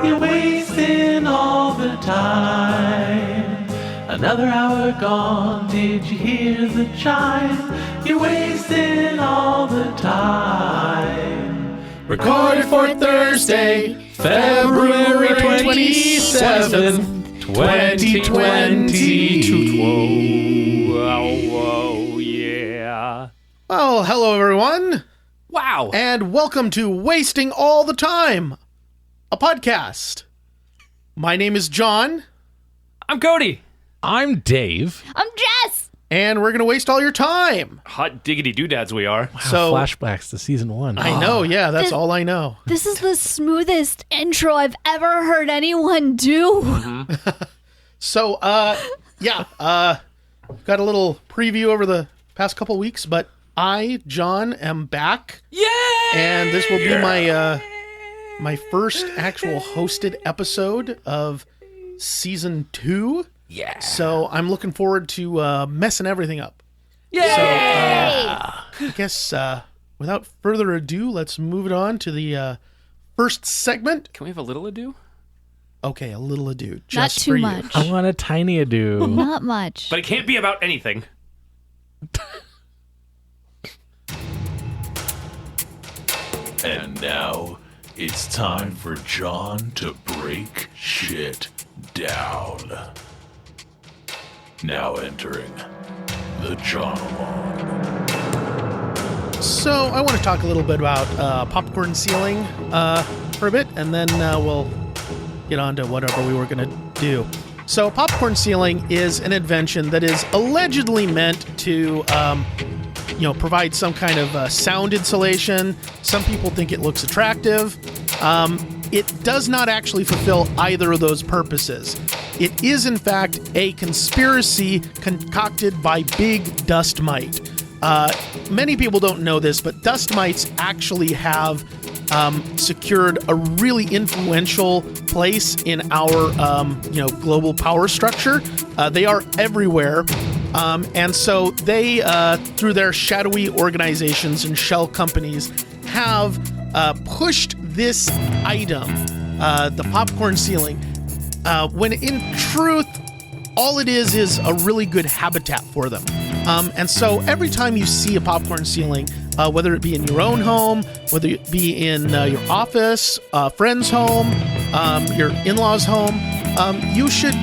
You're wasting all the time. Another hour gone, did you hear the chime? You're wasting all the time. Recorded for Thursday, February 27th, 2020. Whoa, yeah. Well, hello everyone, Wow. and welcome to Wasting All the Time, a podcast. My name is John, I'm Cody. I'm Dave. I'm Jess. and we're going to waste all your time. Hot diggity doodads we are. So, Flashbacks to season 1. I know, yeah, that's This- all I know. This is the smoothest intro I've ever heard anyone do. So, got a little preview over the past couple weeks, but I, John, am back. Yay! And this will be my first actual hosted episode of season 2. Yeah. So I'm looking forward to messing everything up. Yay! So I guess without further ado, let's move it on to the first segment. Can we have a little ado? Okay, a little ado. Not Just too for you. much. I want a tiny ado. Not much. But it can't be about anything. And now it's time for John to break shit down. Now entering the Jonologue. So I want to talk a little bit about popcorn sealing for a bit, and then we'll get on to whatever we were going to do. So popcorn sealing is an invention that is allegedly meant to, provide some kind of sound insulation. Some people think it looks attractive. It does not actually fulfill either of those purposes. It is, in fact, a conspiracy concocted by Big Dust Mite. Many people don't know this, but dust mites actually have secured a really influential place in our, global power structure. They are everywhere. And so they, through their shadowy organizations and shell companies, have pushed this item, the popcorn ceiling, when in truth, all it is a really good habitat for them. And so every time you see a popcorn ceiling, whether it be in your own home, whether it be in your office, friend's home, your in-laws' home, you should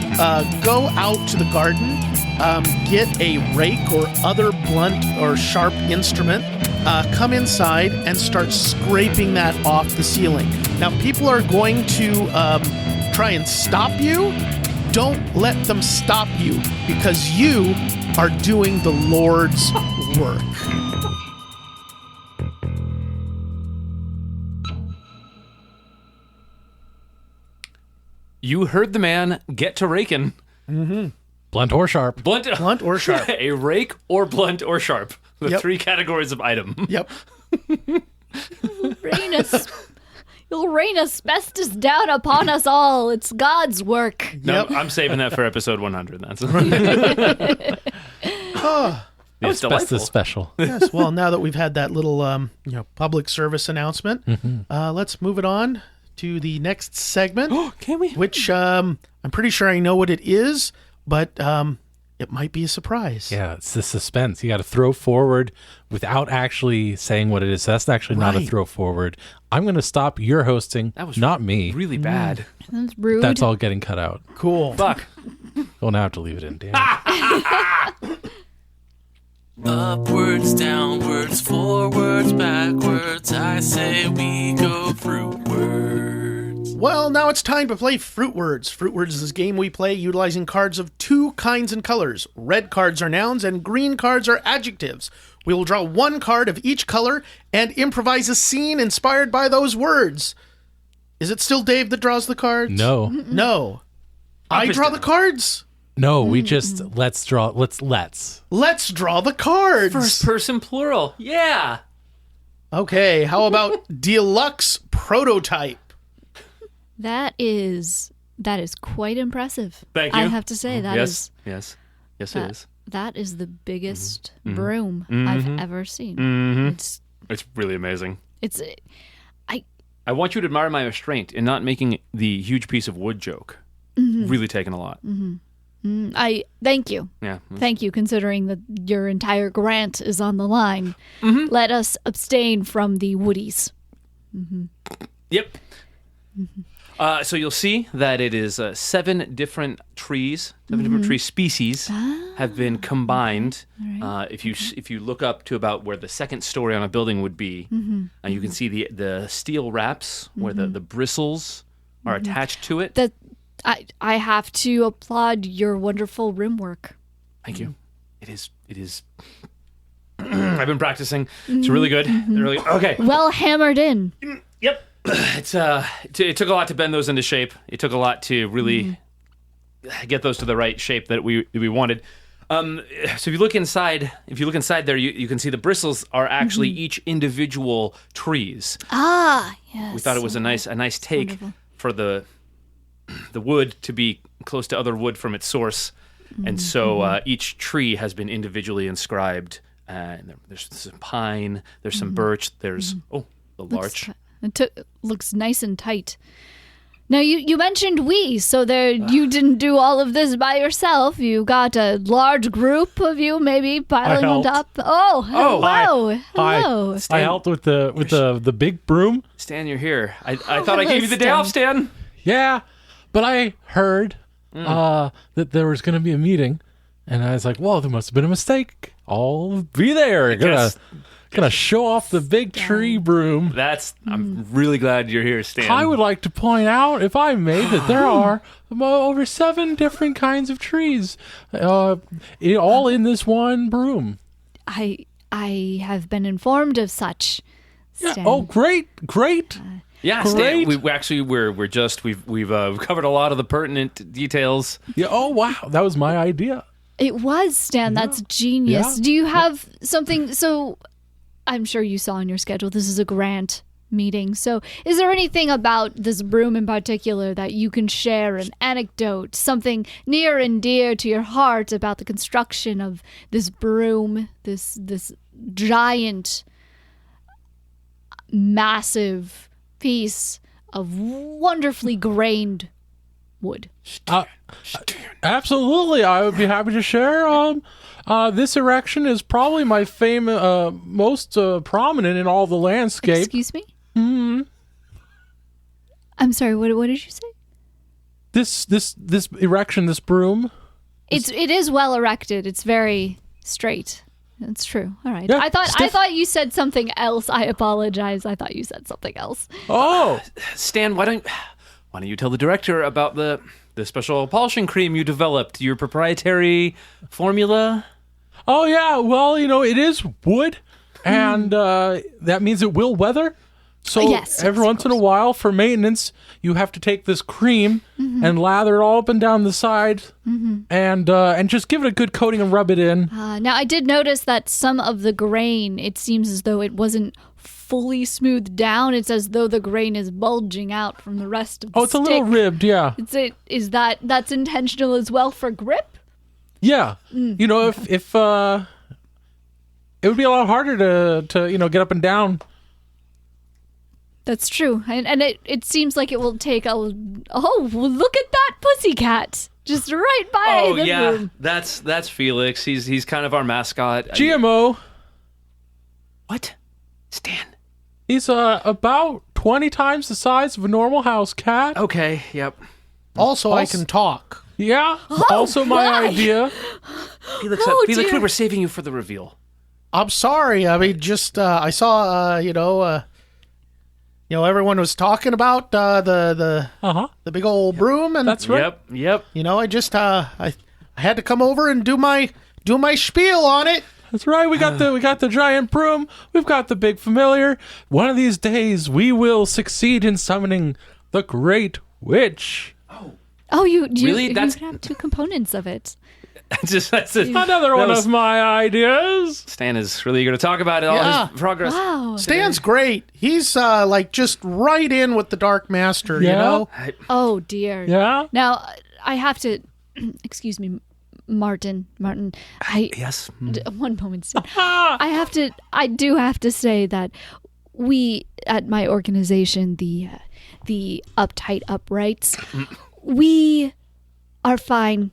go out to the garden, get a rake or other blunt or sharp instrument, come inside and start scraping that off the ceiling. Now, people are going to try and stop you. Don't let them stop you, because you are doing the Lord's work. You heard the man. Get to raking. Blunt or sharp. Blunt or sharp. A rake or blunt or sharp. The Yep. 3 categories of item. Yep. You'll rain asbestos down upon us all. It's God's work. No, Yep. I'm saving that for episode 100. That's It's Asbestos delightful. special. Yes. Well, now that we've had that little, public service announcement, let's move it on to the next segment, Can we? which I'm pretty sure I know what it is, but it might be a surprise. Yeah, it's the suspense. You got to throw forward without actually saying what it is. That's actually not a Right. throw forward. I'm going to stop your hosting, That was not me. Really bad. That's rude. That's all getting cut out. Cool. Fuck. We'll now have to leave it in. Damn. Upwards, downwards, forwards, backwards, I say we go fruitwards. Well, now it's time to play Fruitwards. Fruitwards is a game we play utilizing cards of 2 kinds and colors. Red cards are nouns and green cards are adjectives. We will draw 1 card of each color and improvise a scene inspired by those words. Is it still Dave that draws the cards? No. No. I draw the cards? No, we just let's draw. Let's. Let's draw the cards. First person plural. Yeah. Okay, how about Deluxe Prototype? That is quite impressive. Thank you. I have to say that is Yes, it is. that is the biggest broom I've ever seen. It's It's really amazing. I want you to admire my restraint in not making the huge piece of wood joke. Really taking a lot. I thank you. Yeah. Thank you, considering that your entire grant is on the line. Let us abstain from the woodies. Yep. So you'll see that it is 7 different trees, 7 different tree species have been combined. If you look up to about where the second story on a building would be, you can see the steel wraps where the bristles are attached to it. That I have to applaud your wonderful rim work. Thank you. It is. I've been practicing. It's really good. Really okay. Well hammered in. Yep. It took a lot to bend those into shape. It took a lot to really get those to the right shape that we wanted. So if you look inside there, you can see the bristles are actually each individual trees. Yes. We thought it was a nice take Wonderful. for the wood to be close to other wood from its source, and so each tree has been individually inscribed. And there's some pine, there's some birch, there's the larch. It looks nice and tight. Now, you mentioned we, so you didn't do all of this by yourself. You got a large group of you maybe piling on helped. top. Oh, hello. Hi. Hello. I helped with the big broom. Stan, you're here. I thought I gave you the day Stan. off, Stan. Yeah, but I heard that there was going to be a meeting, and I was like, "Well, there must have been a mistake. I'll be there. Gonna show off the big tree broom." I'm really glad you're here, Stan. I would like to point out, if I may, that there are over 7 different kinds of trees, all in this one broom. I have been informed of such. Yeah. Stan. Oh, great! Yeah, Stan. Great. We've covered a lot of the pertinent details. Yeah. Oh, wow! That was my idea. It was, Stan. That's genius. Yeah. Do you have something? So I'm sure you saw on your schedule, this is a grant meeting. So is there anything about this broom in particular that you can share, an anecdote, something near and dear to your heart about the construction of this broom, this giant, massive piece of wonderfully grained wood? Absolutely, I would be happy to share. This erection is probably my most prominent in all the landscape. Excuse me? I'm sorry, what did you say? This erection, this broom. It is well erected. It's very straight. That's true. All right. Yeah, I stiff. thought you said something else. I apologize. I thought you said something else. Oh, Stan, why don't you tell the director about the special polishing cream you developed, your proprietary formula? oh yeah. Well, it is wood, and that means it will weather. So Yes, every of once in a course. while, for maintenance, you have to take this cream and lather it all up and down the side, and just give it a good coating and rub it in. Now, I did notice that some of the grain, it seems as though it wasn't fully smoothed down. It's as though the grain is bulging out from the rest of the Oh, it's a little stick. ribbed, yeah. Is that's intentional as well for grip? Yeah. If it would be a lot harder to get up and down. That's true. And it seems like it will take look at that pussycat just right by Oh the yeah, room. that's Felix. He's kind of our mascot. GMO. What? Stan. He's about 20 times the size of a normal house cat. Okay. Yep. Also, I can talk. Yeah. also my my. idea. Felix, Oh, Felix, dear. we were saving you for the reveal. I'm sorry. I mean, just I saw everyone was talking about the big old broom, and That's right. Yep. I just I had to come over and do my spiel on it. That's right. We got the giant broom. We've got the big familiar. One of these days, we will succeed in summoning the Great Witch. Oh, you Really? you That's- could have 2 components of it. That's it. Another one of my ideas. Stan is really eager to talk about it. All Yeah. his progress. Wow. Stan's great. He's just right in with the Dark Master. Yeah. Oh dear. Yeah. Now I have to excuse me, Martin. Yes. One moment, Stan. I do have to say that we at my organization, the Uptight Uprights, we are fine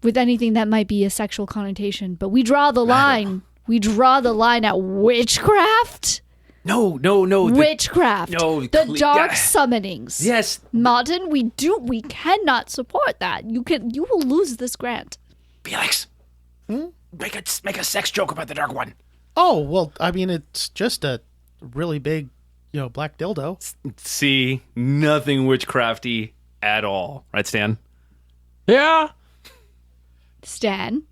with anything that might be a sexual connotation, but we draw the line. We draw the line at witchcraft. No. Witchcraft. No. The dark summonings. Yes. Martin, we cannot support that. You will lose this grant. Felix. Make a sex joke about the dark one. Oh, well, I mean, it's just a really big, black dildo. See, nothing witchcrafty at all. Right, Stan? Yeah. Stan?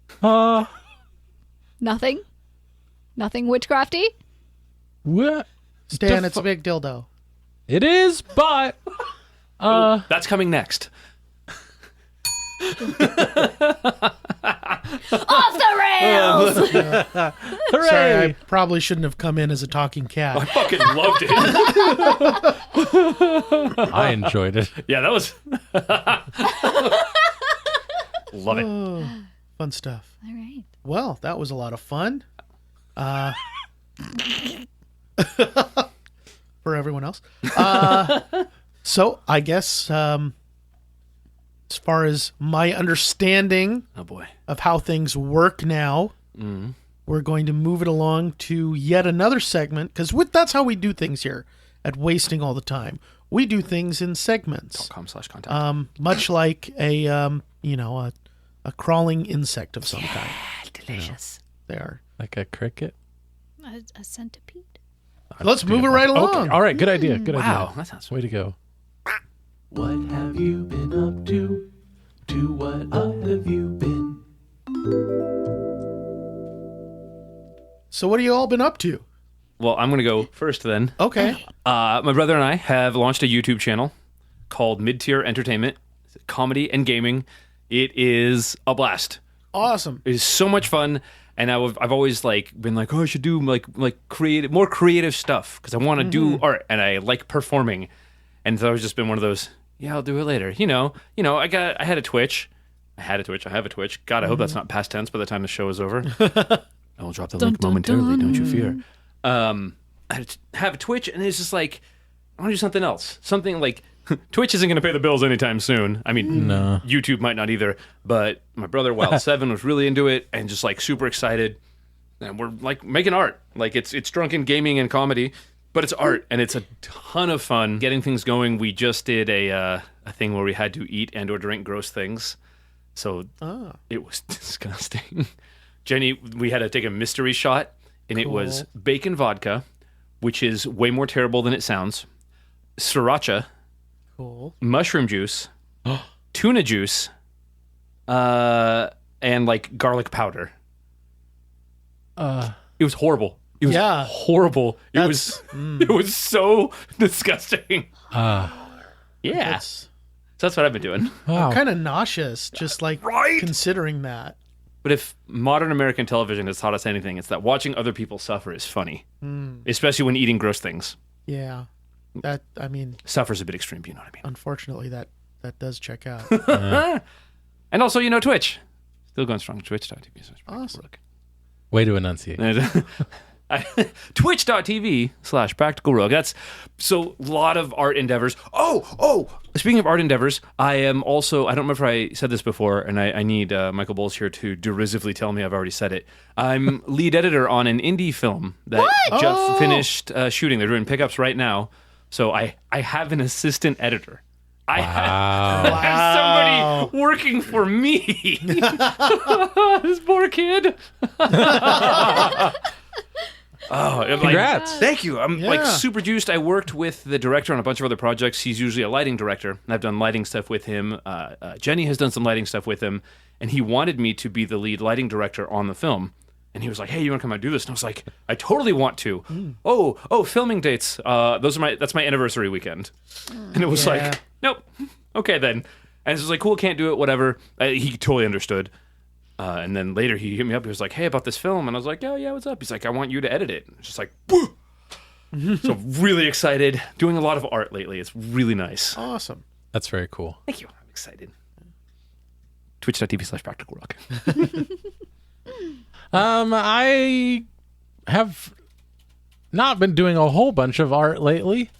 Nothing witchcrafty? What? Stan, it's a big dildo. It is, but That's coming next. Off the rails! hooray! Sorry, I probably shouldn't have come in as a talking I cat. fucking loved it. I enjoyed it. Yeah, that was... Love it. Fun stuff. All right. Well, that was a lot of fun. For everyone else. So I guess as far as my understanding Oh, boy. of how things work now, we're going to move it along to yet another segment, because that's how we do things here at Wasting All the Time. We do things in segments, .com/contact. much like a crawling insect of some kind. Delicious. They are. Like a cricket. A centipede. Let's move it right along. Okay. All right. Good idea. Good Wow, idea. that sounds... Way to go. What have you been up to? To what up have you been? So what have you all been up to? Well, I'm going to go first then. Okay. My brother and I have launched a YouTube channel called Mid-Tier Entertainment. It's comedy and gaming. It is a blast. Awesome. It is so much fun, and I've always been like, oh, I should do more creative stuff because I want to do art and I like performing, and so I've just been one of those. Yeah, I'll do it later. I had a Twitch. I have a Twitch. God, I hope that's not past tense by the time the show is over. I will drop the link momentarily. Don't you fear. I have a Twitch, and it's just like I want to do something else. Something like Twitch isn't going to pay the bills anytime soon. I mean, No. YouTube might not either. But my brother Wild7 was really into it and just super excited. And we're making art. It's drunken gaming and comedy, but it's art and it's a ton of fun getting things going. We just did a thing where we had to eat and or drink gross things. So it was disgusting. Jenny, we had to take a mystery shot, and it was bacon vodka, which is way more terrible than it sounds, sriracha, mushroom juice, tuna juice, and garlic powder. It was horrible. It was horrible. It was so disgusting. Yeah. So that's what I've been doing. Wow. I'm kind of nauseous, just considering that. But if modern American television has taught us anything, it's that watching other people suffer is funny, especially when eating gross things. Yeah. Suffer's a bit extreme, you know what I mean? Unfortunately, that does check out. And also, Twitch. Still going strong. Twitch.tv. Awesome. Way to enunciate. Twitch.tv/Practical Rogue. That's so a lot of art endeavors. Oh, speaking of art endeavors, I am also, I don't remember if I said this before, and I need Michael Bowles here to derisively tell me I've already said it. I'm lead editor on an indie film that just finished shooting. They're doing pickups right now. So I have an assistant editor. I have somebody working for me. This poor kid. Congrats. Thank you. I'm super juiced. I worked with the director on a bunch of other projects. He's usually a lighting director, and I've done lighting stuff with him. Jenny has done some lighting stuff with him, and he wanted me to be the lead lighting director on the film. And he was like, "Hey, you want to come out and do this?" And I was like, "I totally want to." Oh, filming dates. That's my anniversary weekend. And it was like, nope. Okay then. And it's just like, cool, can't do it, whatever. He totally understood. And then later he hit me up. He was like, "Hey, about this film," and I was like, "Oh yeah, what's up?" He's like, "I want you to edit it." And it's just like, woo! So really excited. Doing a lot of art lately. It's really nice. Awesome. That's very cool. Thank you. I'm excited. Twitch.tv/Practical Rock. I have not been doing a whole bunch of art lately.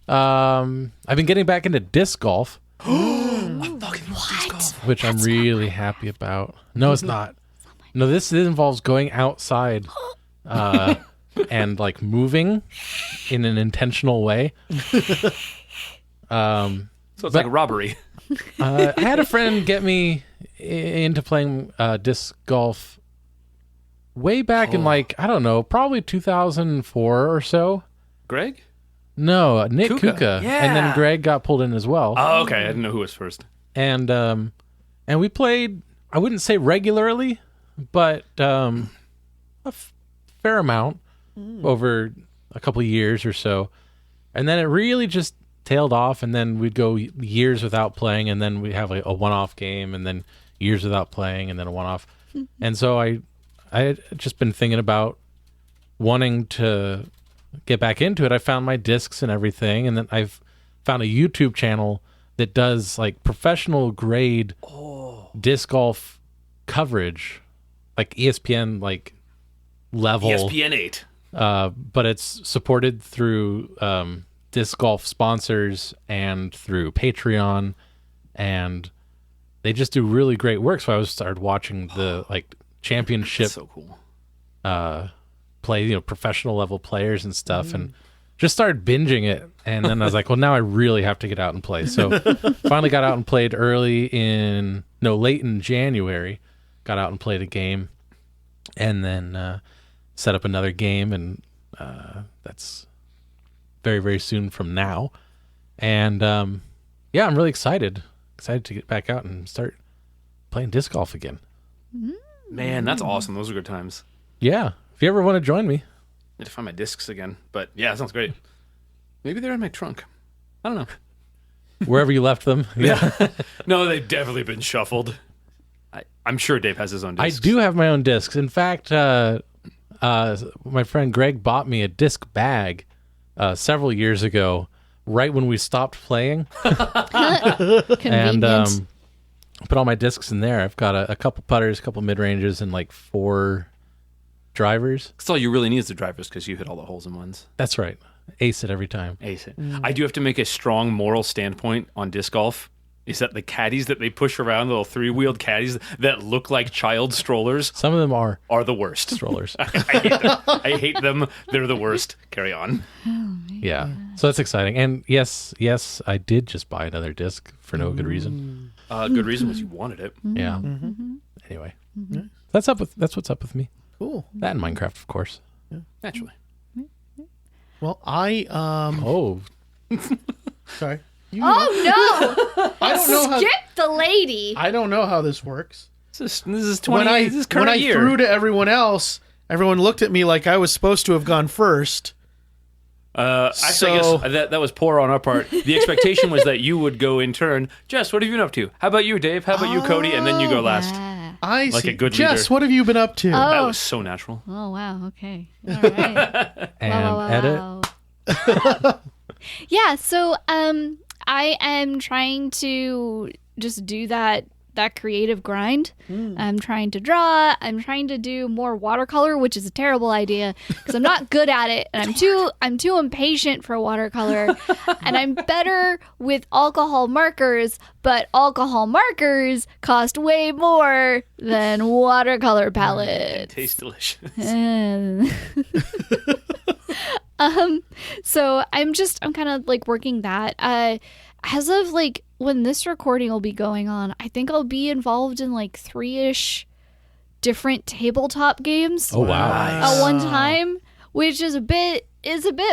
I've been getting back into disc golf, I fucking love disc golf. which I'm really happy about. No, it's not. No, this involves going outside and like moving in an intentional way. So it's like a robbery. I had a friend get me into playing disc golf way back in like, I don't know, probably 2004 or so. Greg? No, Nick Kuka. Kuka. Yeah. And then Greg got pulled in as well. Oh, okay. I didn't know who was first. And we played, I wouldn't say regularly, but a fair amount over a couple of years or so. And then it really just tailed off, and then we'd go years without playing, and then we'd have like a one-off game, and then years without playing, and then a one-off. And so I had just been thinking about wanting to get back into it. I found my discs and everything, and then I've found a YouTube channel that does like professional grade disc golf coverage, like ESPN like level. ESPN 8. But it's supported through disc golf sponsors and through Patreon, and they just do really great work. So I started watching the like championship That's so cool. play, professional level players and stuff, and just started binging it. And then I was like, well, now I really have to get out and play. So finally got out and played late in January, got out and played a game, and then set up another game, and that's very, very soon from now. And yeah, I'm really excited to get back out and start playing disc golf again. Man, that's awesome. Those are good times. Yeah, if you ever want to join me. I need to find my discs again. But yeah, that sounds great. Maybe they're in my trunk. I don't know. Wherever you left them. Yeah. No, they've definitely been shuffled. I'm sure Dave has his own I discs. do have my own discs. In fact, my friend Greg bought me a disc bag several years ago, right when we stopped playing. Convenient. And put all my discs in there. I've got a couple putters, a couple mid-ranges, and like 4 drivers. That's all you really need is the drivers because you hit all the holes in ones. That's right. Ace it every time. Ace it. I do have to make a strong moral standpoint on disc golf. Is that the caddies that they push around, the little 3-wheeled caddies that look like child strollers, Some of them are are the worst. strollers. I hate them. I hate them. They're the worst. Carry on. Yeah. So that's exciting. And yes, I did just buy another disc for no good reason. Good reason was you wanted it. Yeah. Anyway, that's what's up with me. Cool. That and Minecraft, of course. Naturally. Well, I Oh, sorry. Oh no! I don't know how Skip the lady. I don't know how this works. This is When current I year. threw to everyone else, everyone looked at me like I was supposed to have gone first. Actually, So- I guess that was poor on our part. The expectation was that you would go in turn. Jess, what have you been up to? How about you, Dave? How about you, Cody? And then you go last. I Like see. a good Jess, leader. what have you been up to? That Oh. was so natural. Oh wow. Okay. All right. and edit. Yeah. So I am trying to just do that creative grind. I'm trying to draw. I'm trying to do more watercolor, which is a terrible idea because I'm not good at it, and I'm too impatient for watercolor. And I'm better with alcohol markers, but alcohol markers cost way more than watercolor palettes. Tastes delicious. So I'm kind of like working that. As of like when this recording will be going on, I think I'll be involved in like 3-ish different tabletop games Oh wow. at one time, which is a bit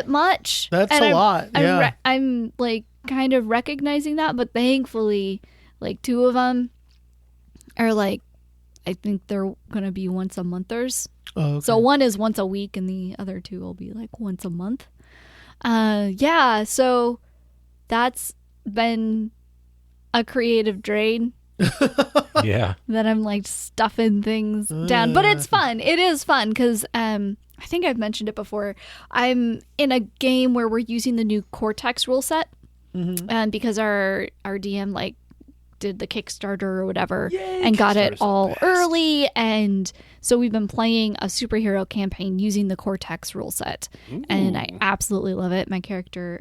much. That's And a lot, yeah. I'm like kind of recognizing that, but thankfully, like 2 of them are like, I think they're gonna be once a monthers. Oh, okay. So one is once a week, and the other 2 will be like once a month. Yeah. So that's been a creative drain Yeah. that I'm like stuffing things down, but it's fun. It is fun because I think I've mentioned it before. I'm in a game where we're using the new Cortex rule set, because our DM like did the Kickstarter or whatever and got it all early. And so we've been playing a superhero campaign using the Cortex rule set. And I absolutely love it. My character,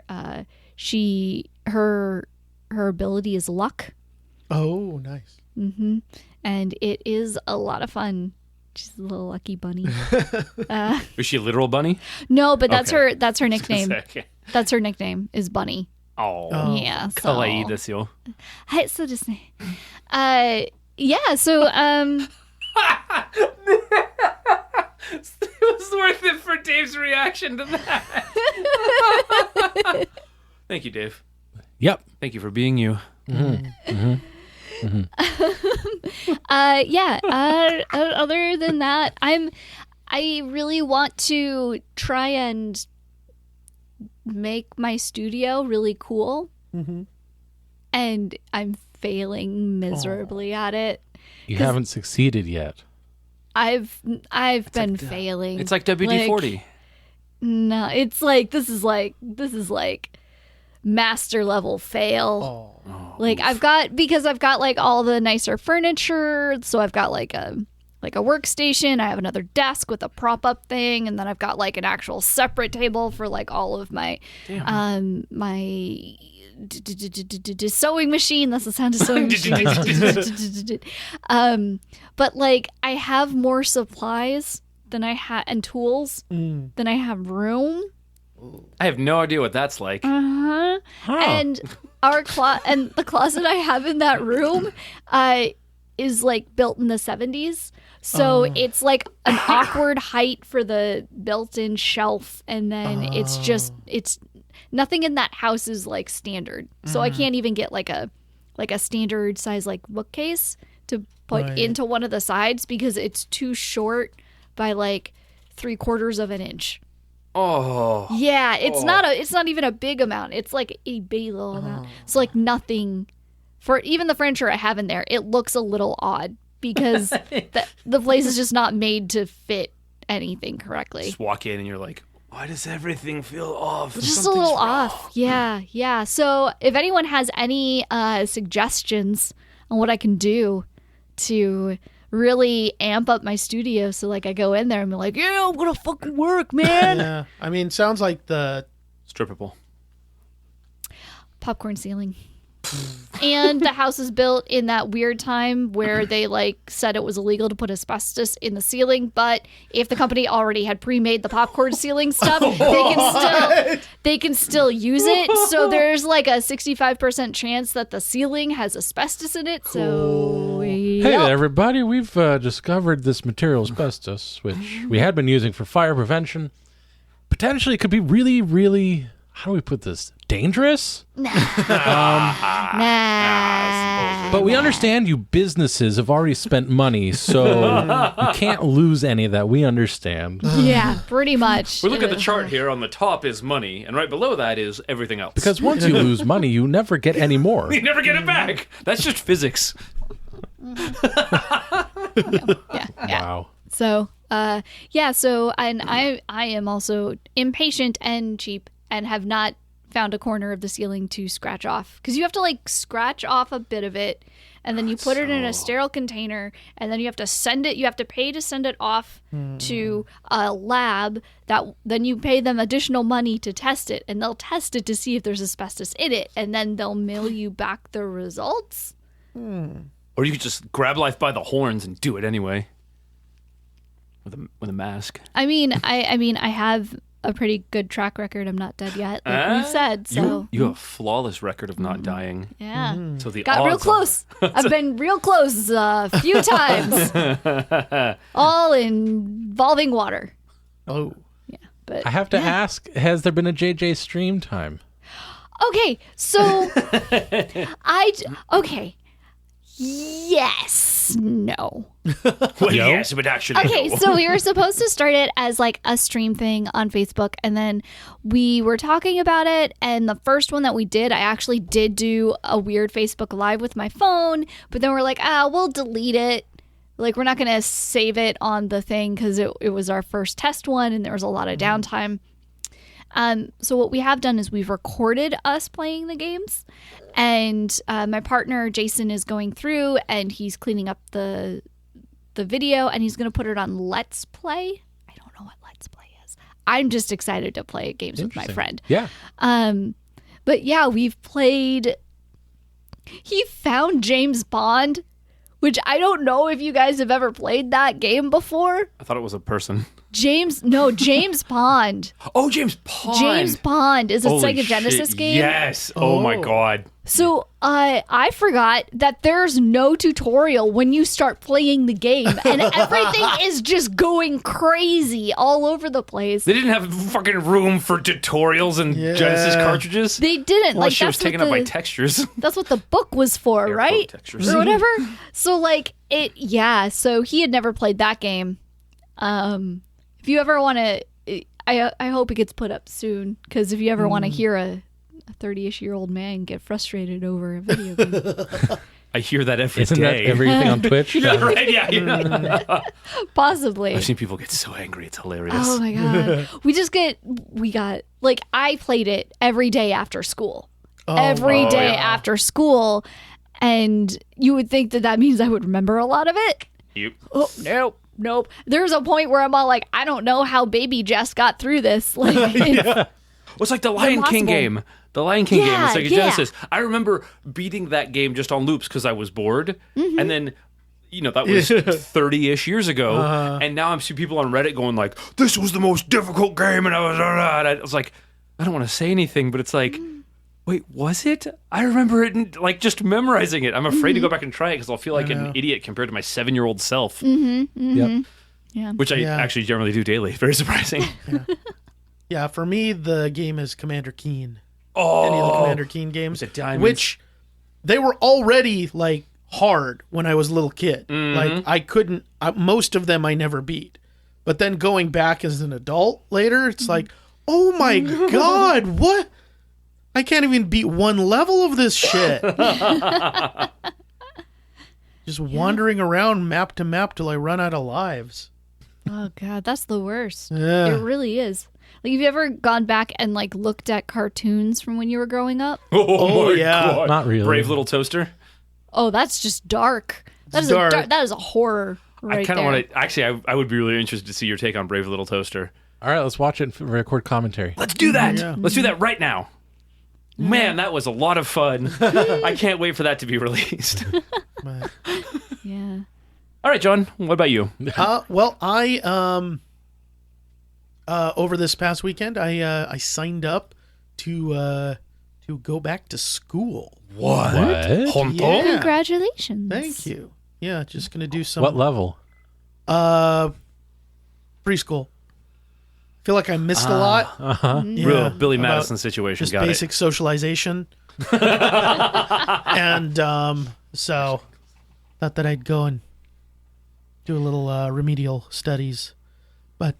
her ability is luck. Oh, nice. And it is a lot of fun. She's a little lucky bunny. Is she a literal bunny? No, but that's Okay. her nickname. Okay. That's her nickname is Bunny. Oh. Yeah. So. 可愛いですよ。はい、そうですね。Yeah, so It was worth it for Dave's reaction to that. Thank you, Dave. Yep. Thank you for being you. other than that, I really want to try and make my studio really cool. And I'm failing miserably at it. You haven't succeeded yet. I've been failing. It's like WD-40. No, it's like this is like master level fail. Like I've got like all the nicer furniture, so I've got like a workstation, I have another desk with a prop up thing, and then I've got like an actual separate table for like all of my my sewing machine. That's the sound of sewing machine. But like I have more supplies than I had and tools than I have room. I have no idea what that's like. And and the closet I have in that room is like built in the 70s. So it's like an awkward height for the built-in shelf, and then it's nothing in that house is like standard. So I can't even get like a standard size like bookcase to put into one of the sides because it's too short by like 3/4 of an inch. Oh. Yeah, it's not even a big amount. It's like a big little amount. So like nothing for even the furniture I have in there, it looks a little odd because the place is just not made to fit anything correctly. Just walk in and you're like, why does everything feel off? Just a little off. Yeah. So if anyone has any suggestions on what I can do to really amp up my studio, so like I go in there and be like, yeah, I'm gonna fucking work, man. Yeah, I mean, sounds like the Strippable. Popcorn ceiling. And the house is built in that weird time where they like said it was illegal to put asbestos in the ceiling, but if the company already had pre-made the popcorn ceiling stuff, they can still use it. So there's like a 65% chance that the ceiling has asbestos in it. So Hey there, everybody. We've discovered this material asbestos, which we had been using for fire prevention. Potentially, it could be really, really, how do we put this, dangerous? But we understand you businesses have already spent money, so you can't lose any of that. We understand. Yeah, pretty much. We look at the chart here. On the top is money, and right below that is everything else. Because once you lose money, you never get any more. you never get it back. That's just physics. Yeah. Wow. So, and I am also impatient and cheap and have not found a corner of the ceiling to scratch off, because you have to like scratch off a bit of it and then you put it in a sterile container and then you have to pay to send it off to a lab that then you pay them additional money to test it, and they'll test it to see if there's asbestos in it, and then they'll mail you back the results. Or you could just grab life by the horns and do it anyway. With a mask. I mean, I have a pretty good track record. I'm not dead yet, like we said. So You have a flawless record of not dying. yeah, So the got real odds close. I've been real close a few times, all involving water. oh. Yeah, but I have to ask, has there been a JJ stream time? okay. So yes, no. Well, yes, but actually, Okay, no. so we were supposed to start it as like a stream thing on Facebook, and then we were talking about it, and the first one that we did, I actually did do a weird Facebook Live with my phone, but then we're like, we'll delete it. Like, we're not going to save it on the thing because it was our first test one, and there was a lot of downtime. So what we have done is we've recorded us playing the games, and my partner Jason is going through and he's cleaning up the video, and he's going to put it on Let's Play. I don't know what Let's Play is. I'm just excited to play games with my friend. Yeah. But yeah, we've played. He found James Bond, which I don't know if you guys have ever played that game before. I thought it was a person. James Bond. Oh, James Bond. James Bond is a Holy Sega Genesis shit, game. Yes. Oh my God. So I forgot that there's no tutorial when you start playing the game, and everything is just going crazy all over the place. They didn't have fucking room for tutorials and Genesis cartridges. They didn't. Unless Like she was that's taken what up by the, textures. that's what the book was for, Air right? quote textures. Or whatever. So like it, yeah. So he had never played that game. If you ever want to, I hope it gets put up soon, because if you ever want to hear a 30-ish-year-old man get frustrated over a video game, I hear that every Isn't day. that everything on Twitch? Yeah, right? Yeah. possibly. I've seen people get so angry. It's hilarious. Oh my god, we got like I played it every day after school, every day after school, and you would think that means I would remember a lot of it. Yep. Oh nope. There's a point where I'm all like, I don't know how Baby Jess got through this. Like, Well, it's like the Lion King impossible. game. The Lion King game Yeah, is like a yeah. Genesis. I remember beating that game just on loops because I was bored. Mm-hmm. And then, that was 30-ish years ago. And now I'm seeing people on Reddit going like, this was the most difficult game. And I was like, I don't want to say anything, but it's like, wait, was it? I remember it like just memorizing it. I'm afraid to go back and try it because I'll feel like an idiot compared to my 7-year-old self, Yep. yeah. which I actually generally do daily. Very surprising. Yeah, for me, the game is Commander Keen. Oh, Any of the Commander Keen games, the diamonds. which they were already like hard when I was a little kid. Like I couldn't. Most of them I never beat, but then going back as an adult later, it's like, oh my god, what? I can't even beat one level of this shit. Just wandering around map to map till I run out of lives. Oh god, that's the worst. Yeah. It really is. Like, have you ever gone back and like looked at cartoons from when you were growing up? Oh, my yeah. God. Not really. Brave Little Toaster. Oh, that's just dark. That is dark. that is a horror right I kind of there. want to. Actually, I would be really interested to see your take on Brave Little Toaster. All right, let's watch it and record commentary. Let's do that. Yeah. Let's do that right now. Man, that was a lot of fun. I can't wait for that to be released. Yeah. All right, John. What about you? Well, I over this past weekend, I signed up to go back to school. What? Honto? Yeah. Congratulations. Thank you. Yeah, just gonna do some What level? preschool. Feel like I missed a lot. Yeah, Real Billy about Madison situation. Just Got basic socialization. And so thought that I'd go and do a little remedial studies. But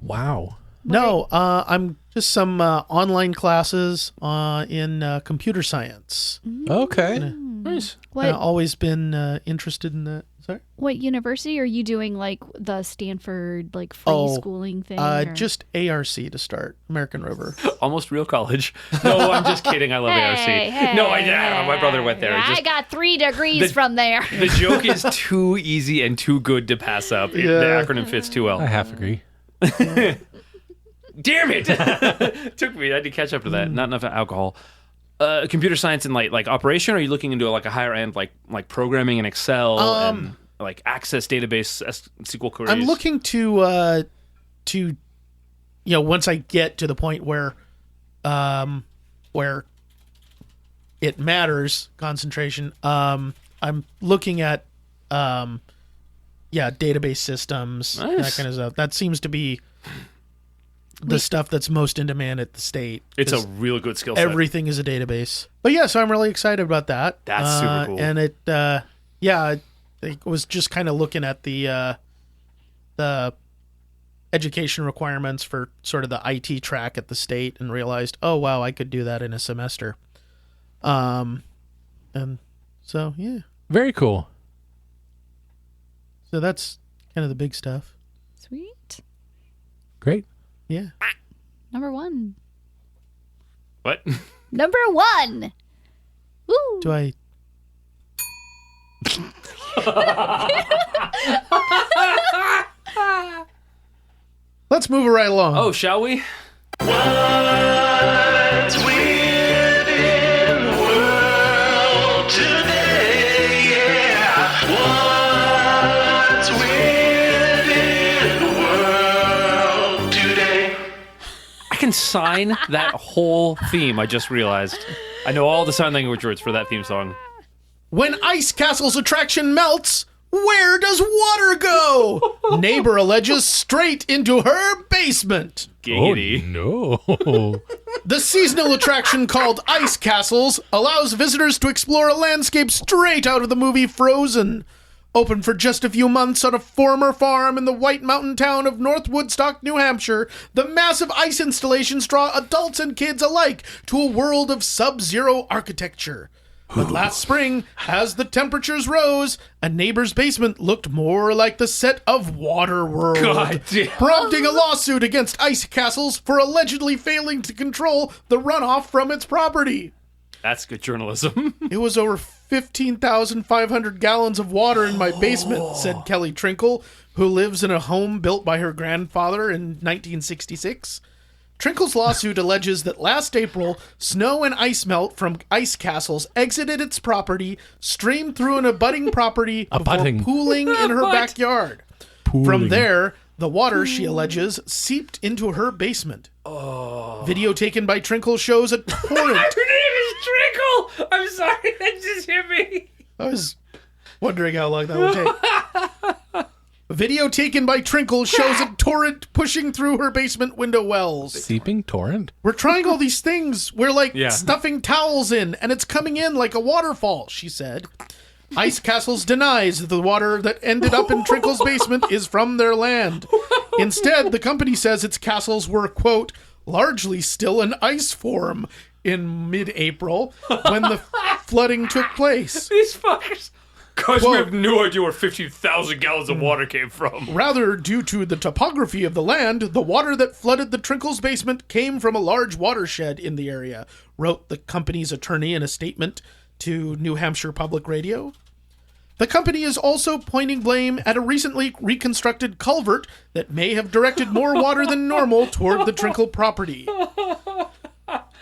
Wow. no, I'm just some online classes in computer science. Okay. Nice. I've What always been interested in that. Sorry? what university are you doing? Like the Stanford like free schooling thing? or- Just ARC to start, American Rover. Almost real college. No, I'm just kidding. I love ARC. No, my brother went there. I Just- got 3 degrees The- from there. the joke is too easy and too good to pass up. The acronym fits too well. I half agree. Damn it! Took me. I had to catch up to that. Not enough alcohol. Computer science and like operation. Or are you looking into like a higher end like programming in Excel and like Access database SQL queries? I'm looking to once I get to the point where it matters concentration. I'm looking at database systems, Nice. that kind of stuff. That seems to be the stuff that's most in demand at the state. It's 'cause a real good skill set. everything is a database. But yeah, so I'm really excited about that. That's super cool. And it was just kind of looking at the education requirements for sort of the IT track at the state and realized, oh wow, I could do that in a semester. And so yeah, Very cool. so that's kind of the big stuff. Sweet. Great. Yeah. Number 1. What? Number 1. Woo. Do I? Let's move it right along. Oh, shall we? What's weird in the world today? Yeah. What's weird in the world today? I can sign that whole theme, I just realized. I know all the sign language words for that theme song. When Ice Castle's attraction melts, where does water go? Neighbor alleges straight into her basement. Giggity. Oh, no. The seasonal attraction called Ice Castles allows visitors to explore a landscape straight out of the movie Frozen. Open for just a few months on a former farm in the White Mountain town of North Woodstock, New Hampshire, the massive ice installations draw adults and kids alike to a world of sub-zero architecture. But last spring, as the temperatures rose, a neighbor's basement looked more like the set of Waterworld, God damn. prompting a lawsuit against Ice Castles for allegedly failing to control the runoff from its property. That's good journalism. It was over 15,500 gallons of water in my basement, said Kelly Trinkle, who lives in a home built by her grandfather in 1966. Trinkle's lawsuit alleges that last April, snow and ice melt from Ice Castles exited its property, streamed through an abutting property before Abutting. pooling in her What? backyard. From Pooling. there, the water, she alleges, seeped into her basement. Video taken by Trinkle shows a torrent. Her name is Trinkle! I'm sorry, that just hit me. I was wondering how long that would take. Video taken by Trinkle shows a torrent pushing through her basement window wells. Seeping torrent? We're trying all these things. We're like Yeah. stuffing towels in, and it's coming in like a waterfall, she said. Ice Castles denies the water that ended up in Trinkle's basement is from their land. Instead, the company says its castles were, quote, largely still in ice form in mid-April when the flooding took place. These fuckers. Because Quote, we have no idea where 50,000 gallons of water came from. Rather, due to the topography of the land, the water that flooded the Trinkle's basement came from a large watershed in the area, wrote the company's attorney in a statement to New Hampshire Public Radio. The company is also pointing blame at a recently reconstructed culvert that may have directed more water than normal toward the Trinkle property.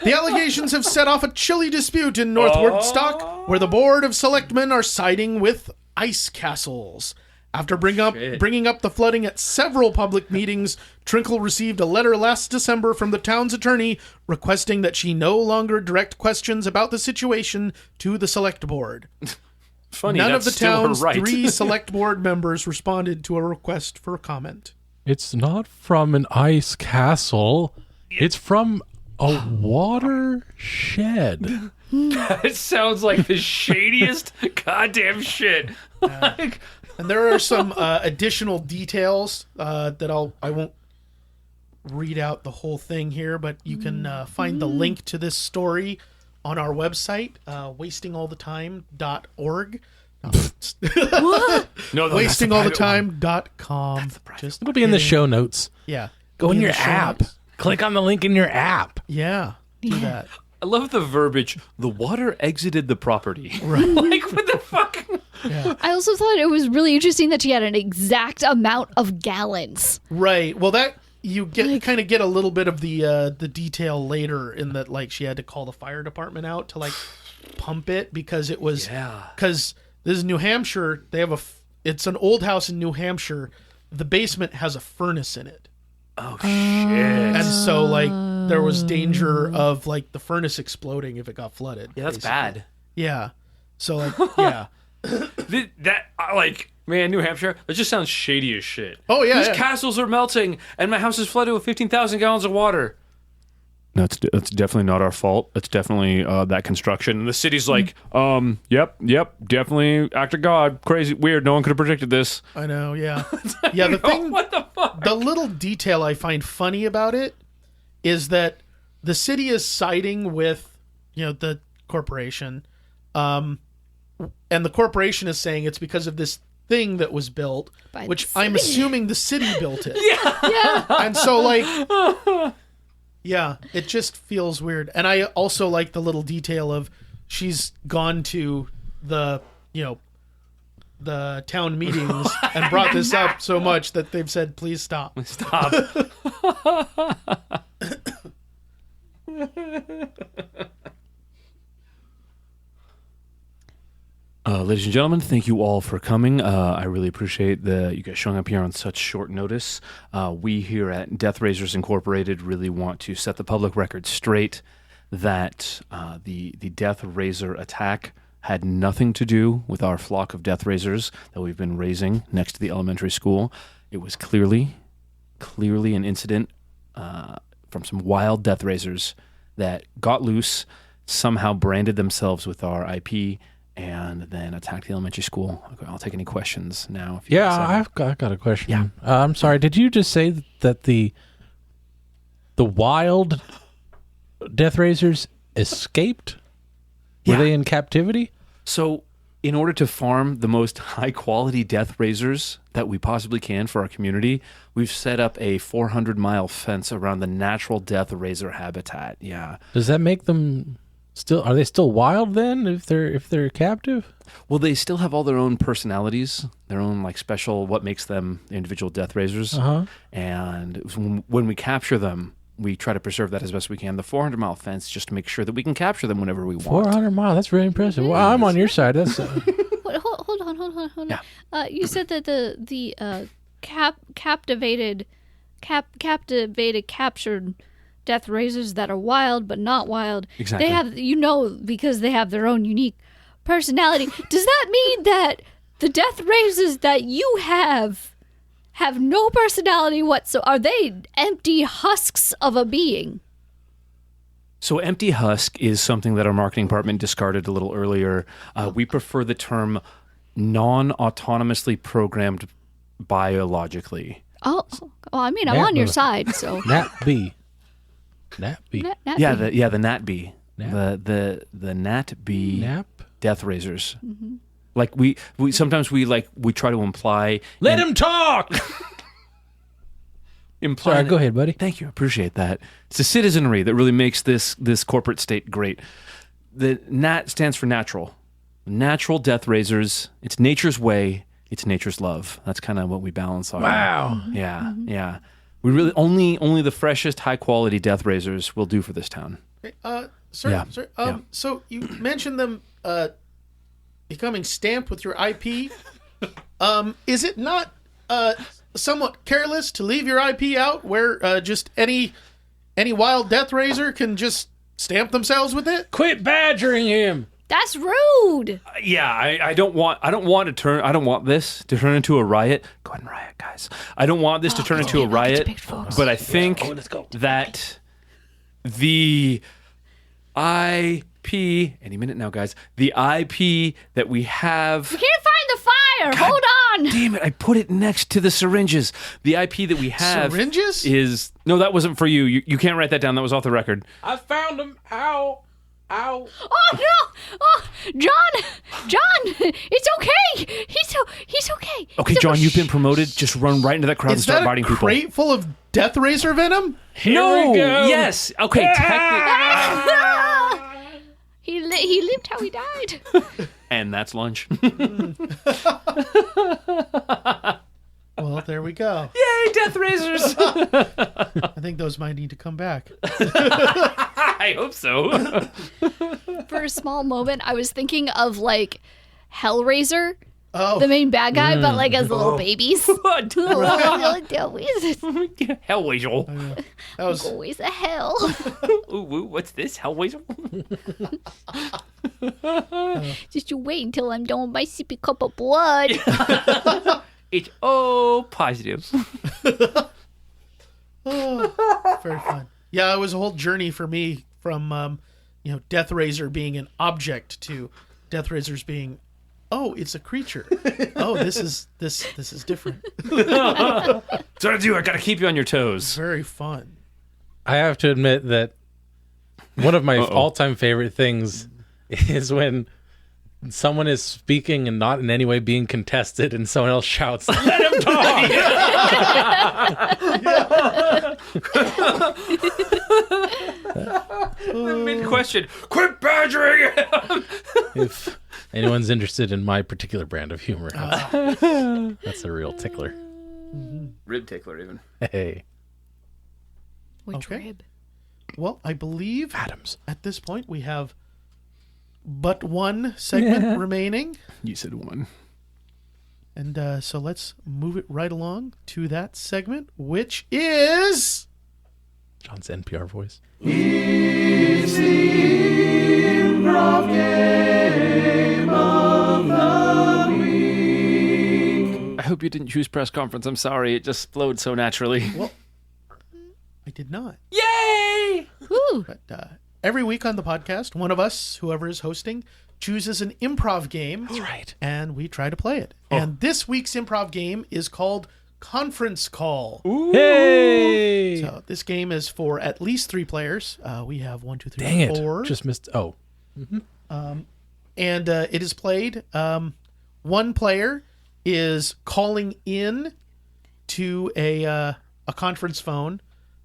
The allegations have set off a chilly dispute in North Woodstock, where the Board of Selectmen are siding with Ice Castles. After bringing up the flooding at several public meetings, Trinkle received a letter last December from the town's attorney requesting that she no longer direct questions about the situation to the select board. Funny, None of that's the still town's her right. 3 select board members responded to a request for comment. It's not from an ice castle. It's from a watershed. It sounds like the shadiest goddamn shit. Like, And there are some additional details that I won't read out the whole thing here, but you can find the link to this story on our website, wastingallthetime.org. no, that's wastingallthetime.com. Just It'll be in the show notes. Yeah. Go in Be your the show app. notes. Click on the link in your app. Yeah. Do that. I love the verbiage. The water exited the property. Right. Like, what the fuck? I also thought it was really interesting that she had an exact amount of gallons. Right. Well, that you kind of get a little bit of the detail later in that, like, she had to call the fire department out to like pump it because it was because this is New Hampshire. They have it's an old house in New Hampshire. The basement has a furnace in it. Oh, shit. And so, like, there was danger of, like, the furnace exploding if it got flooded. Yeah, that's basically. bad. Yeah. So, like, yeah. Man, New Hampshire, that just sounds shady as shit. Oh, yeah, These yeah. castles are melting, and my house is flooded with 15,000 gallons of water. That's definitely not our fault. It's definitely that construction. And the city's like, yep, definitely act of God. Crazy, weird. No one could have predicted this. I know, yeah. Yeah, the thing, What the fuck? the little detail I find funny about it is that the city is siding with, the corporation. And the corporation is saying it's because of this thing that was built, which I'm assuming the city built it. Yeah. And so, like, Yeah, it just feels weird. And I also like the little detail of she's gone to the, the town meetings and brought this up so much that they've said, please stop. Stop. Ladies and gentlemen, thank you all for coming. I really appreciate you guys showing up here on such short notice. We here at Death Raisers Incorporated really want to set the public record straight that the Death Raiser attack had nothing to do with our flock of Death Raisers that we've been raising next to the elementary school. It was clearly an incident from some wild Death Raisers that got loose, somehow branded themselves with our IP, and then attacked the elementary school. I'll take any questions now. If you I've got a question. Yeah. I'm sorry. Did you just say that the wild Death Raisers escaped? Were they in captivity? So, in order to farm the most high-quality Death Raisers that we possibly can for our community, we've set up a 400-mile fence around the natural Death Raiser habitat. Yeah. Does that make them still? Are they still wild then? If they're captive? Well, they still have all their own personalities, their own special what makes them individual Death Raisers. And when we capture them, we try to preserve that as best we can. The 400-mile fence just to make sure that we can capture them whenever we want. 400 miles. That's very impressive. Well, I'm on your side. That's Hold on. Yeah. You said that the captivated, captured Death Raisers that are wild but not wild. Exactly. They have, because they have their own unique personality. Does that mean that the Death Raisers that you have no personality whatsoever? Are they empty husks of a being? So empty husk is something that our marketing department discarded a little earlier. We prefer the term non-autonomously programmed biologically. Oh, well, I mean, I'm on your side, so. Nat B. Nat Yeah, bee. the Nat bee. The Nat bee Nap? Death Raisers. Mm-hmm. Like we sometimes we try to imply. Let him talk! Sorry, go ahead, buddy. Thank you. I appreciate that. It's the citizenry that really makes this corporate state great. The NAT stands for natural. Natural Death Raisers. It's nature's way. It's nature's love. That's kind of what we balance on. Wow. Yeah, yeah. We really only the freshest, high quality Death Raisers will do for this town. Sir, Yeah. sir, Yeah. so you mentioned them becoming stamped with your IP. Is it not somewhat careless to leave your IP out where just any wild Death Raiser can just stamp themselves with it? Quit badgering him. That's rude. Yeah, I don't want this to turn into a riot. Go ahead and riot, guys. I don't want this to turn into a riot. But I think that the IP, any minute now, guys, the IP that we have. We can't find the fire. God Hold on. Damn it, I put it next to the syringes. The IP that we have Syringes? is... No, that wasn't for you. You can't write that down. That was off the record. I found him. Ow. Ow. Oh no! Oh, John, it's okay. He's okay. Okay, So- John, you've been promoted. Just run right into that crowd and Is start that a biting people. crate full of Death Raiser venom? No! we go. Yes! Okay, He lived how he died. And that's lunch. Well, there we go. Yay, Death Raisers! I think those might need to come back. I hope so. For a small moment, I was thinking of Hellraiser, Oh, the main bad guy, but as little babies. Hellweasel. that was Always a hell. Ooh, what's this? Hellweasel? Just you wait until I'm done with my sippy cup of blood. It's positive. very fun. Yeah, it was a whole journey for me from Death Raiser being an object to Death Raisers being, oh, it's a creature. Oh, this is different. That's what I do. I gotta keep you on your toes. Very fun. I have to admit that one of my all-time favorite things is when someone is speaking and not in any way being contested and someone else shouts, "Let him talk!" Mid-question, quit badgering him! If anyone's interested in my particular brand of humor, that's a real tickler. Rib tickler, even. Hey, Which Okay. rib? Well, I believe Adams. at this point we have but one segment remaining. You said one. And so let's move it right along to that segment, which is... John's NPR voice. I hope you didn't choose press conference. I'm sorry. It just flowed so naturally. Well, I did not. Yay! Woo! But every week on the podcast, one of us, whoever is hosting, chooses an improv game. That's right. And we try to play it. And this week's improv game is called Conference Call. Hey! So this game is for at least 3 players. We have 1, 2, 3, Dang 4. it. Just missed. Oh. And it is played. One player is calling in to a conference phone.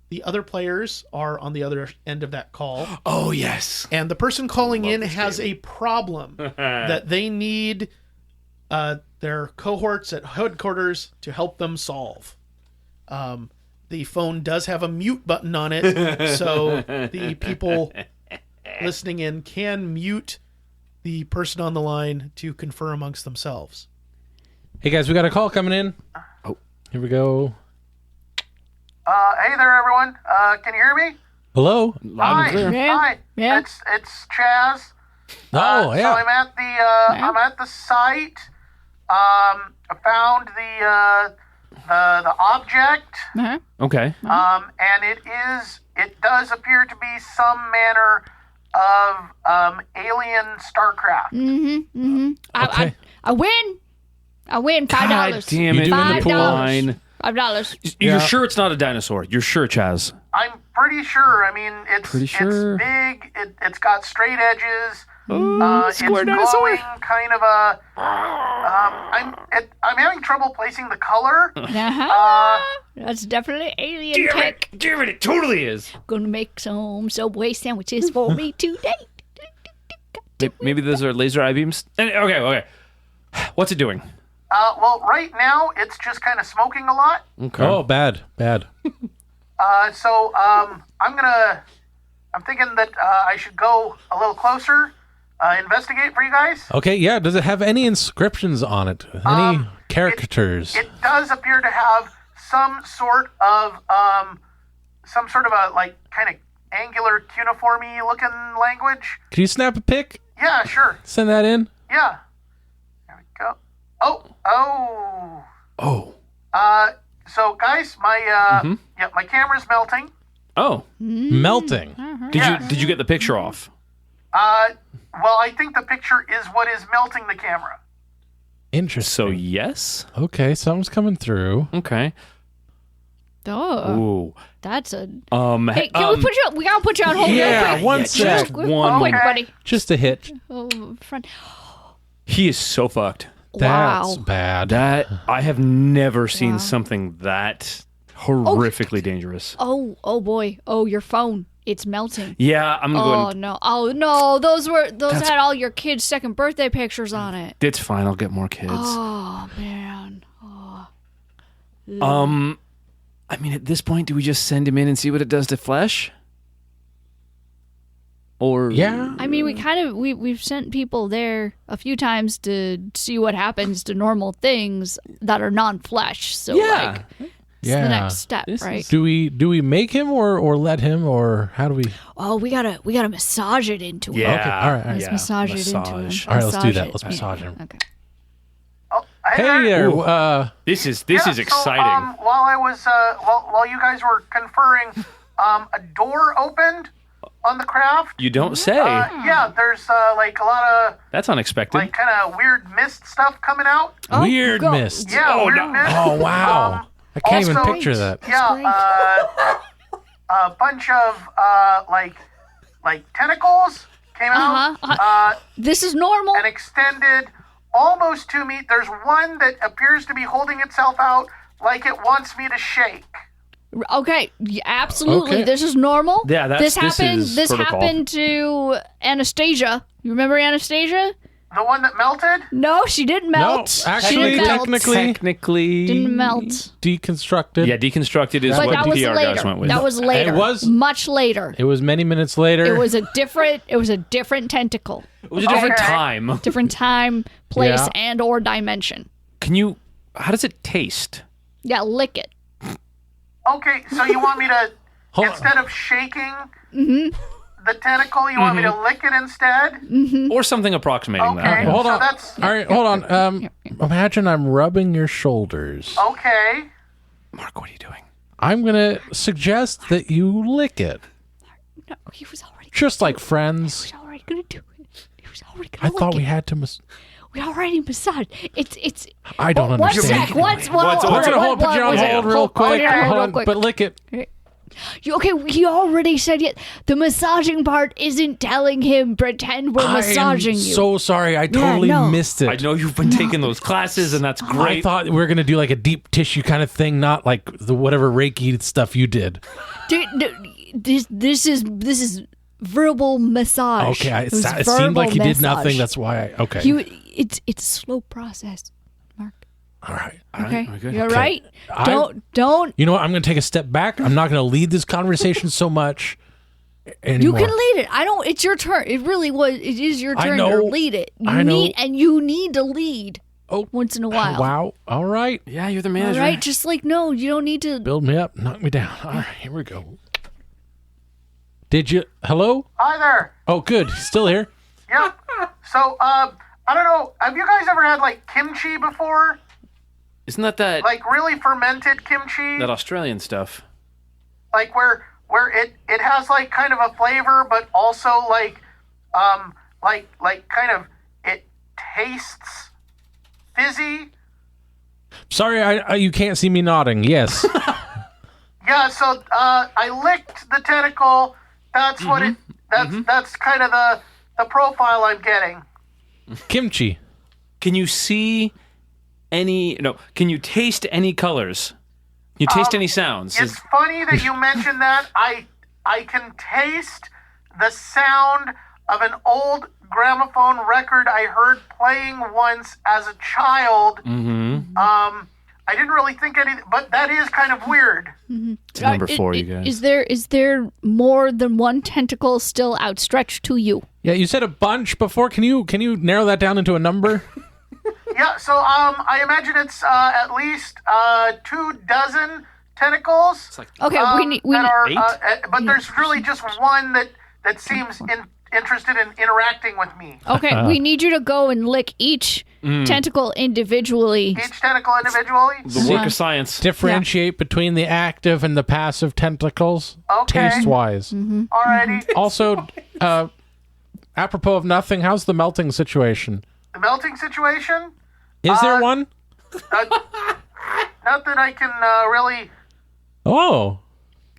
The other players are on the other end of that call. Oh, yes. And the person calling in has a problem that they need their cohorts at headquarters to help them solve. The phone does have a mute button on it, so the people listening in can mute the person on the line to confer amongst themselves. Hey, guys, we got a call coming in. Oh. Here we go. Hey there, everyone. Can you hear me? Hello? Loud and clear. Yeah. Hi. Yeah. It's Chaz. Oh, So yeah. I'm at the site. I found the object. Uh-huh. Okay. And it does appear to be some manner of alien StarCraft. Okay. I win. I win $5. God damn it. You doing the pool line. $5. You're Yeah. sure it's not a dinosaur? You're sure, Chaz? I'm pretty sure. I mean, Pretty sure. it's big. It's got straight edges. square it's dinosaur. glowing, kind of a. I'm having trouble placing the color. Uh-huh. That's definitely alien Damn tech. it. Damn it totally is. Gonna make some Subway sandwiches for me today. Maybe those are laser I-beams? Okay. What's it doing? Well, right now it's just kind of smoking a lot. Okay. Oh, bad. So I'm thinking that I should go a little closer, investigate for you guys. Okay, yeah. Does it have any inscriptions on it? Any characters? It does appear to have some sort of a like kind of angular cuneiform-y looking language. Can you snap a pic? Yeah, sure. Send that in? Yeah. There we go. Oh. Oh. So guys, my my camera's melting. Oh. Melting. Did you get the picture off? Well, I think the picture is what is melting the camera. Interesting. So yes. Okay, something's coming through. Okay. Oh, Ooh. that's a. Hey, Hey, can we put you? We gotta put you on hold. Yeah, real quick. one just sec. one. Quick, Okay. buddy. Just a hit. Oh, front. He is so fucked. That's Wow. bad. That I have never seen Wow. something that horrifically dangerous. Oh boy. Oh, your phone. It's melting. Yeah, I'm Oh going. no. Oh no. Those had all your kids' second birthday pictures on it. It's fine. I'll get more kids. Oh man. I mean, at this point, do we just send him in and see what it does to flesh? Or Yeah. I mean, we've sent people there a few times to see what happens to normal things that are non-flesh. So Yeah. it's Yeah. the next step, This right? is- Do we make him or let him, or how do we? Oh, we gotta massage it into him. Yeah. Okay, all right. Let's Yeah, massage it into him. massage. All right, let's do Massage that. it. Let's massage him. Okay. Oh, Hey there. Ooh. This is Yeah, exciting. So, while I was while you guys were conferring, a door opened on the craft. You don't say. Yeah, there's like a lot of That's unexpected. like kind of weird mist stuff coming out. Weird go. mist. Yeah, weird no. mist. Oh wow. I can't even also- picture that. Yeah, a bunch of like tentacles came out This is normal. and extended almost 2 meters. There's one that appears to be holding itself out like it wants me to shake. Okay, yeah, absolutely. Okay. This is normal. Yeah, this happened. is This protocol. happened to Anastasia. You remember Anastasia? The one that melted? No, she didn't melt. No, She actually, didn't melt. Technically, Didn't melt. deconstructed. Yeah, deconstructed is But what that was PR later. guys went with. That was later. It was- much later. It was many minutes later. It was a different. It was a different tentacle, It was a different Okay. time. different time, place, Yeah. and or dimension. Can you? How does it taste? Yeah, lick it. Okay, so you want me to, Hold on. instead of shaking the tentacle, you want me to lick it instead? Or something approximating Okay. that. Hold So on. that's- All right, hold on. Imagine I'm rubbing your shoulders. Okay. Mark, what are you doing? I'm gonna suggest that you lick it, No, he was already. just like friends. He was already gonna do it. He was already I gonna. thought lick we it. had to. We already massaged. It's. I don't One understand. sec. What's well, We're gonna put you on hold real quick. yeah, Hold real on, quick. but lick it. Okay, he already said it. The massaging part isn't telling him pretend we're massaging I'm you. so sorry. I totally no. missed it. I know you've been taking those classes, and that's I great. thought we were gonna do like a deep tissue kind of thing, not like the whatever Reiki stuff you did. This is verbal massage. Okay, It was it seemed like verbal you did massage. nothing. That's why. Okay. It's a slow process, Mark. All right. Okay, we're good. you're Okay. right. I- Don't. You know what? I'm going to take a step back. I'm not going to lead this conversation so much You anymore. can lead it. I don't. It's your turn. It really was. It is your I turn know. to lead it. You I know. need and you need to lead. Oh, once in a while. Wow. All right. Yeah, you're the All manager. right. Just like no, you don't need to. Build me up. Knock me down. All right. Here we go. Did you? Hello? Hi there. Oh, good. He's still here. Yeah. So, I don't know. Have you guys ever had like kimchi before? Isn't that Like really fermented kimchi? that Australian stuff? Like where it has like kind of a flavor, but also like kind of it tastes fizzy. Sorry, I you can't see me nodding. Yes. Yeah. So I licked the tentacle. That's what it. That's kind of the profile I'm getting. Kimchi. Can you see any? No. Can you taste any colors? Can you taste any sounds? It's funny that you mentioned that. I can taste the sound of an old gramophone record I heard playing once as a child. I didn't really think anything, but that is kind of weird. It's number 4, you guys. Is there more than one tentacle still outstretched to you? Yeah, you said a bunch before. Can you narrow that down into a number? Yeah, so I imagine it's at least 24 tentacles. Okay, we need. that are, 8? but there's really just one that seems interested in interacting with me. Okay, we need you to go and lick each tentacle individually. Each tentacle individually. The work of science. Differentiate between the active and the passive tentacles, Okay. taste-wise. Alrighty. Also, apropos of nothing, how's the melting situation? The melting situation. Is there one? Not that I can really. Oh,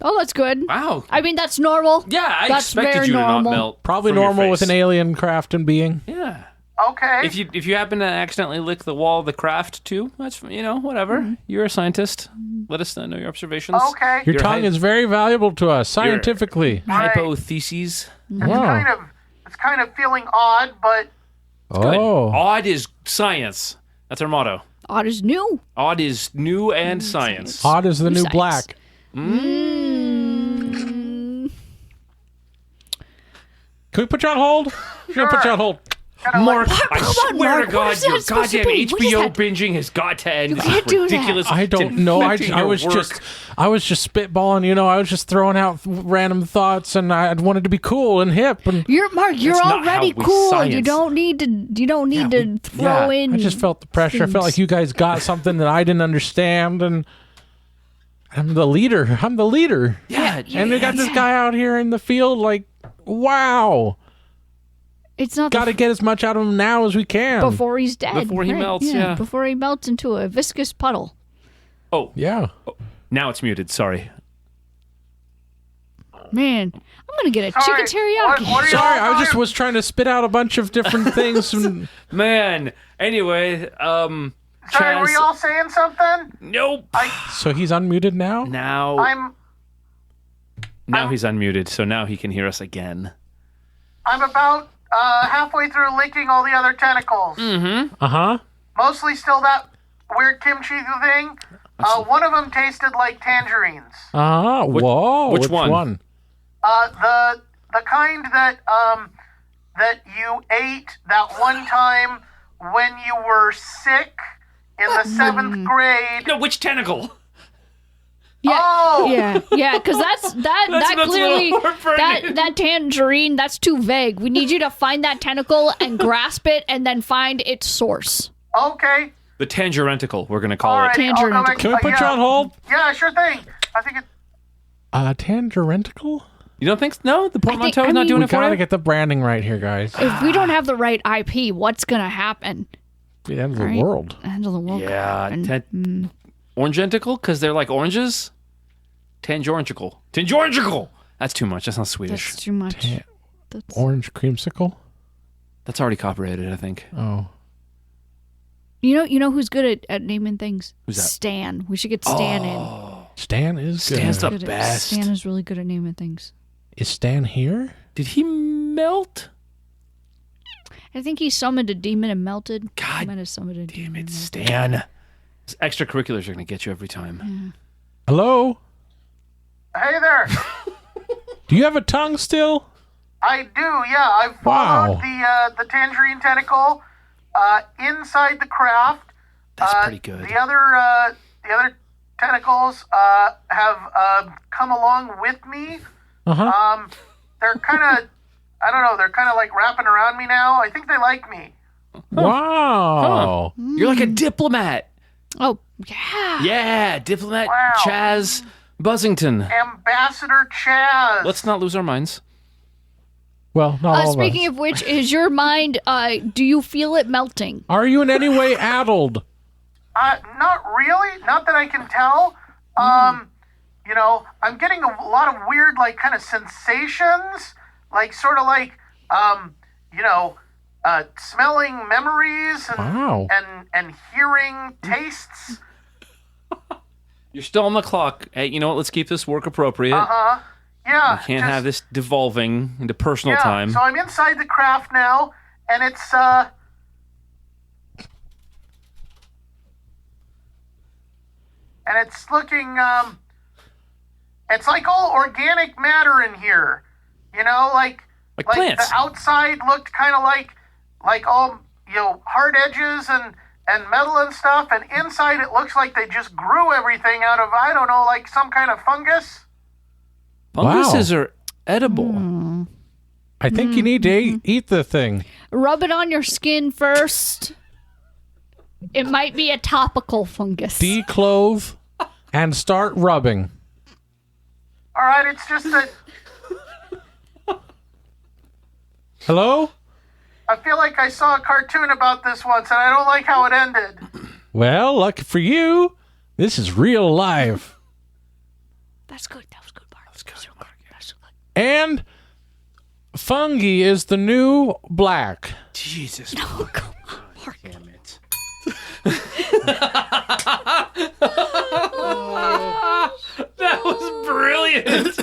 Oh, that's good. Wow. I mean, that's normal. Yeah, I That's expected very you to normal. not melt. probably from your normal with face. an alien craft and being. Yeah. Okay. If you happen to accidentally lick the wall of the craft too, that's whatever. You're a scientist. Let us know your observations. Okay. Your Your tongue hy- is very valuable to us scientifically. Hypotheses. Oh. It's kind of feeling odd, but Good. Oh. Odd is science. That's our motto. Odd is new. Odd is new and science. Odd is the new Science. black. Can we put you on hold? We're gonna put you on hold. Mark, I Come on, swear Mark, to what God, is that your supposed to goddamn be? What is HBO that? binging has got to end. You This can't is do that. ridiculous. I don't It's know. infecting your work. I was just spitballing. I was just throwing out random thoughts, and I wanted to be cool and hip. And You're Mark. You're That's not already how we cool. science. You don't need to. Throw in. I just felt the pressure. I felt like you guys got something that I didn't understand, and I'm the leader. Yeah, And they got this guy out here in the field. Like, wow, It's not got to get as much out of him now as we can. before he's dead. Before he melts, yeah. Before he melts into a viscous puddle. Oh, Yeah. now it's muted. Sorry. Man, I'm gonna get a Sorry, chicken teriyaki. what are you Sorry, all I was talking- trying to spit out a bunch of different things. And Man, anyway, Sorry, were Chaz- y'all saying something? Nope. So he's unmuted now? Now he's unmuted, so now he can hear us again. I'm about halfway through licking all the other tentacles. Uh-huh. Mostly still that weird kimchi thing. One of them tasted like tangerines. Uh-huh. Whoa. which one? The kind that you ate that one time when you were sick in the 7th grade. No, which tentacle? Yeah, Oh! yeah, because that a clearly little heartburning. that tangerine, that's too vague. We need you to find that tentacle and grasp it, and then find its source. Okay. The tangerenticle, we're going to call All right. it. I'll go back- Can we put you on hold? Yeah, sure thing. I think it. Tangerenticle? You don't think? No? The portmanteau is not mean, doing We it for gotta you? get the branding right here, guys. If we don't have the right IP, what's gonna happen? The end of the Right. world. End of the world. Yeah. Orangenticle? Because they're like oranges? Tangenticle. Tangenticle! That's too much. That's not Swedish. That's too much. That's... Orange creamsicle? That's already copyrighted, I think. Oh. You know who's good at naming things? Who's that? Stan. We should get Stan in. Stan is good. Stan's the Good at- best. Stan is really good at naming things. Is Stan here? Did he melt? I think he summoned a demon and melted. God He might have summoned a Damn demon it, and melted. Stan. These extracurriculars are going to get you every time. Hello? Hey there. Do you have a tongue still? I do. Yeah, I've followed the tangerine tentacle inside the craft. That's pretty good. The other tentacles have come along with me. Uh-huh. They're kind of, I don't know, they're kind of like wrapping around me now. I think they like me. Wow. You're like a diplomat. Oh, yeah. Yeah, diplomat Wow. Chaz Buzzington. Ambassador Chaz. Let's not lose our minds. Well, not all of Speaking us. of which, is your mind, do you feel it melting? Are you in any way addled? Not really. Not that I can tell. You know, I'm getting a lot of weird, like, kind of sensations. Like, sort of like, you know, smelling memories and, Wow. and hearing tastes. You're still on the clock. Hey, you know what? Let's keep this work appropriate. Yeah. Can't just- have this devolving into personal yeah, time. So I'm inside the craft now, and it's, and it's looking, it's like all organic matter in here. You know, like plants. the outside looked kind of like all, you know, hard edges and metal and stuff, and inside it looks like they just grew everything out of, I don't know, like some kind of fungus. Funguses are edible. I think you need to eat the thing. Rub it on your skin first. It might be a topical fungus. Declove and start rubbing. All right, it's just that Hello? I feel like I saw a cartoon about this once, and I don't like how it ended. Well, lucky for you, this is real life. That's good. That was good, Bart. That's good. That's good. And fungi is the new black. Jesus. Oh, come on, Mark. Damn it. That was brilliant.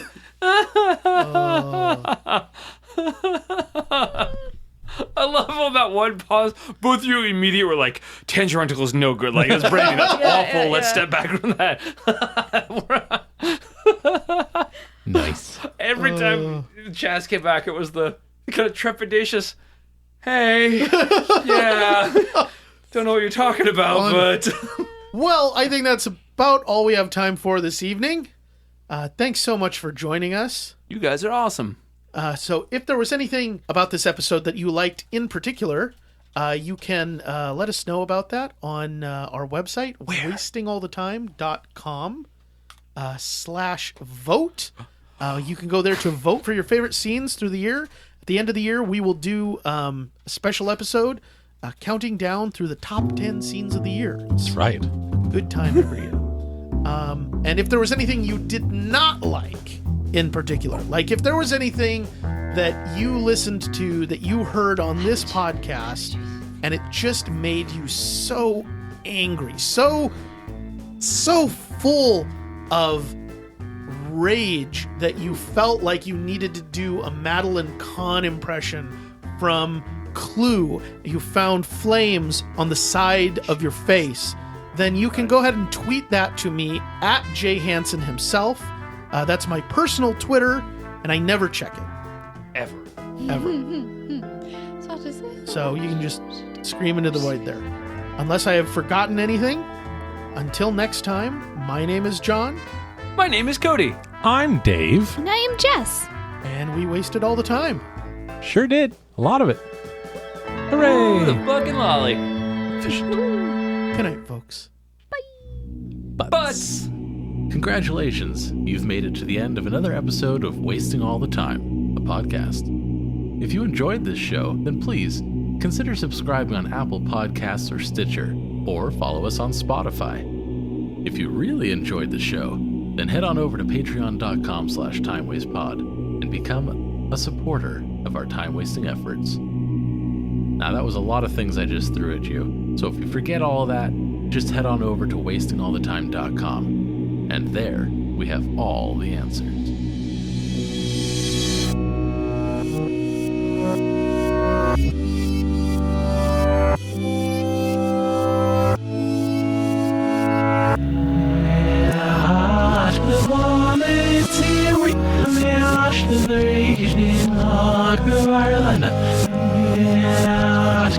I love all that one pause. Both of you immediately were like, Tangerenticle is no good. Like, that's branding. That's awful. Let's step back from that. Nice. Every time Chaz came back, it was the kind of trepidatious, hey, yeah, don't know what you're talking about, but... Well, I think that's about all we have time for this evening. Thanks so much for joining us. You guys are awesome. So if there was anything about this episode that you liked in particular, you can let us know about that on our website, wastingallthetime.com/vote. You can go there to vote for your favorite scenes through the year. At the end of the year, we will do a special episode counting down through the top 10 scenes of the year. That's right. Good time every year. And if there was anything you did not like in particular, like if there was anything that you listened to that you heard on this podcast and it just made you so angry, so full of rage that you felt like you needed to do a Madeline Kahn impression from Clue. You found flames on the side of your face. Then you can go ahead and tweet that to me at Jay Hansen himself. That's my personal Twitter, and I never check it. Ever. So you can just scream into the void there. Unless I have forgotten anything, until next time, my name is John. My name is Cody. I'm Dave. And I am Jess. And we wasted all the time. Sure did. A lot of it. The Hooray! fucking lolly. Efficient. Good night, folks. Butts. Congratulations, you've made it to the end of another episode of Wasting All the Time, a podcast. If you enjoyed this show, then please consider subscribing on Apple Podcasts or Stitcher, or follow us on Spotify. If you really enjoyed the show, then head on over to patreon.com/timewastepod and become a supporter of our time-wasting efforts. Now, that was a lot of things I just threw at you, so if you forget all of that, just head on over to wastingallthetime.com, and there we have all the answers. Yeah,